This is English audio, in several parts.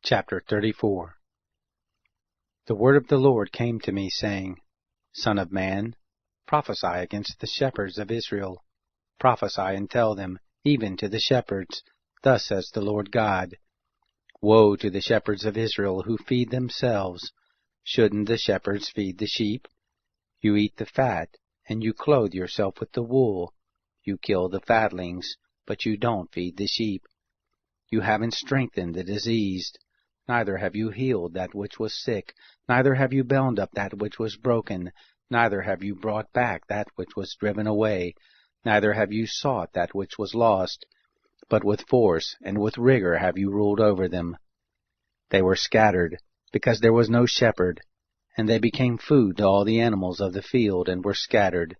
Chapter 34. The word of the Lord came to me, saying, Son of man, prophesy against the shepherds of Israel. Prophesy and tell them, even to the shepherds, Thus says the Lord God, Woe to the shepherds of Israel who feed themselves. Shouldn't the shepherds feed the sheep? You eat the fat, and you clothe yourself with the wool. You kill the fatlings, but you don't feed the sheep. You haven't strengthened the diseased, neither have you healed that which was sick, neither have you bound up that which was broken, neither have you brought back that which was driven away, neither have you sought that which was lost, but with force and with rigor have you ruled over them. They were scattered, because there was no shepherd, and they became food to all the animals of the field, and were scattered.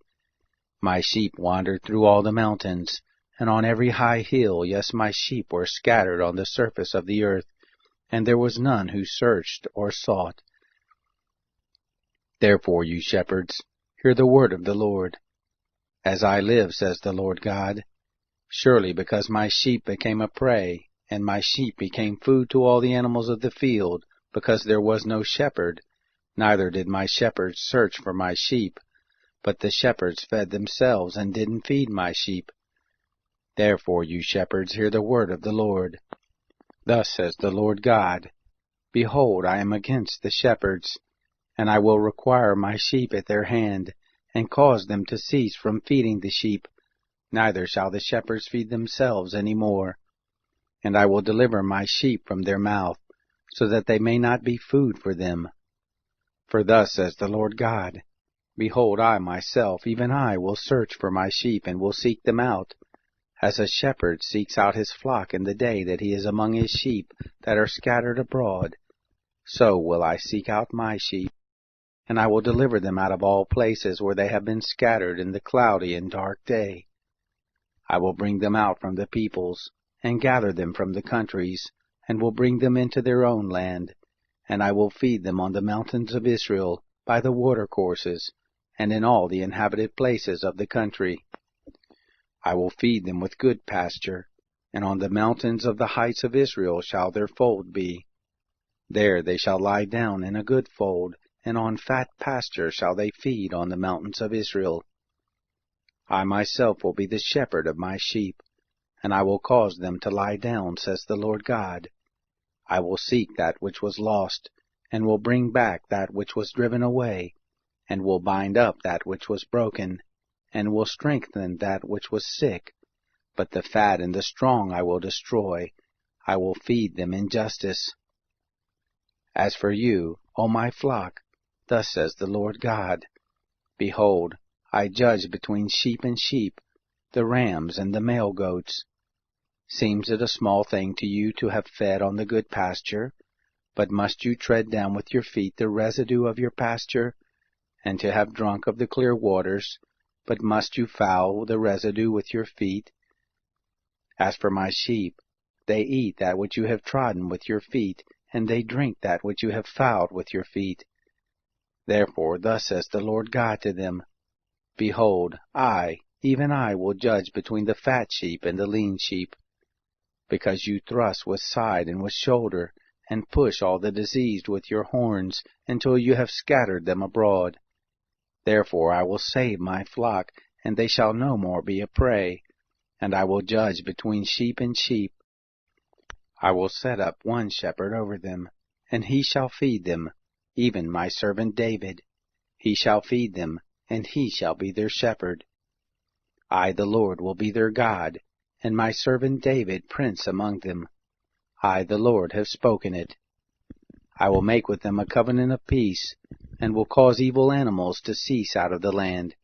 My sheep wandered through all the mountains, and on every high hill, yes, my sheep were scattered on the surface of the earth, and there was none who searched or sought. Therefore, you shepherds, hear the word of the Lord. As I live, says the Lord God, surely because my sheep became a prey, and my sheep became food to all the animals of the field, because there was no shepherd, neither did my shepherds search for my sheep, but the shepherds fed themselves and didn't feed my sheep. Therefore, you shepherds, hear the word of the Lord. Thus says the Lord God, Behold, I am against the shepherds, and I will require my sheep at their hand, and cause them to cease from feeding the sheep, neither shall the shepherds feed themselves any more. And I will deliver my sheep from their mouth, so that they may not be food for them. For thus says the Lord God, Behold, I myself, even I, will search for my sheep, and will seek them out, as a shepherd seeks out his flock in the day that he is among his sheep that are scattered abroad. So will I seek out my sheep, and I will deliver them out of all places where they have been scattered in the cloudy and dark day. I will bring them out from the peoples, and gather them from the countries, and will bring them into their own land, and I will feed them on the mountains of Israel, by the watercourses, and in all the inhabited places of the country. I will feed them with good pasture, and on the mountains of the heights of Israel shall their fold be. There they shall lie down in a good fold, and on fat pasture shall they feed on the mountains of Israel. I myself will be the shepherd of my sheep, and I will cause them to lie down, says the Lord God. I will seek that which was lost, and will bring back that which was driven away, and will bind up that which was broken, and will strengthen that which was sick. But the fat and the strong I will destroy. I will feed them in justice. As for you, O my flock, thus says the Lord God, Behold, I judge between sheep and sheep, the rams and the male goats. Seems it a small thing to you to have fed on the good pasture? But must you tread down with your feet the residue of your pasture, and to have drunk of the clear waters? But must you foul the residue with your feet? As for my sheep, they eat that which you have trodden with your feet, and they drink that which you have fouled with your feet. Therefore thus says the Lord God to them, Behold, I, even I, will judge between the fat sheep and the lean sheep. Because you thrust with side and with shoulder, and push all the diseased with your horns, until you have scattered them abroad. Therefore I will save my flock, and they shall no more be a prey, and I will judge between sheep and sheep. I will set up one shepherd over them, and he shall feed them, even my servant David. He shall feed them, and he shall be their shepherd. I, the Lord, will be their God, and my servant David prince among them. I, the Lord, have spoken it. I will make with them a covenant of peace, and will cause evil animals to cease out of the land,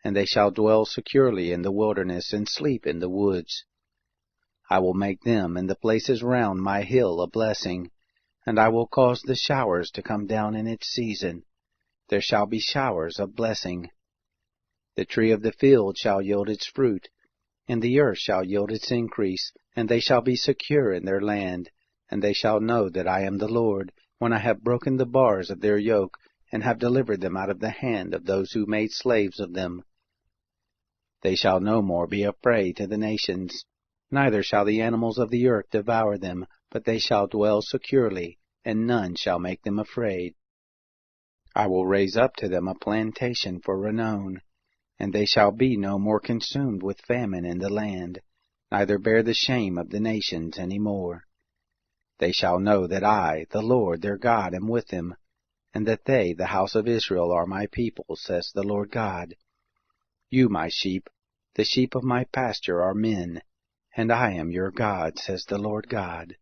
and they shall dwell securely in the wilderness and sleep in the woods. I will make them and the places round my hill a blessing, and I will cause the showers to come down in its season. There shall be showers of blessing. The tree of the field shall yield its fruit, and the earth shall yield its increase, and they shall be secure in their land, and they shall know that I am the Lord, when I have broken the bars of their yoke, and have delivered them out of the hand of those who made slaves of them. They shall no more be a prey to the nations, neither shall the animals of the earth devour them, but they shall dwell securely, and none shall make them afraid. I will raise up to them a plantation for renown, and they shall be no more consumed with famine in the land, neither bear the shame of the nations any more. They shall know that I, the Lord their God, am with them, and that they, the house of Israel, are my people, says the Lord God. You, my sheep, the sheep of my pasture, are men, and I am your God, says the Lord God.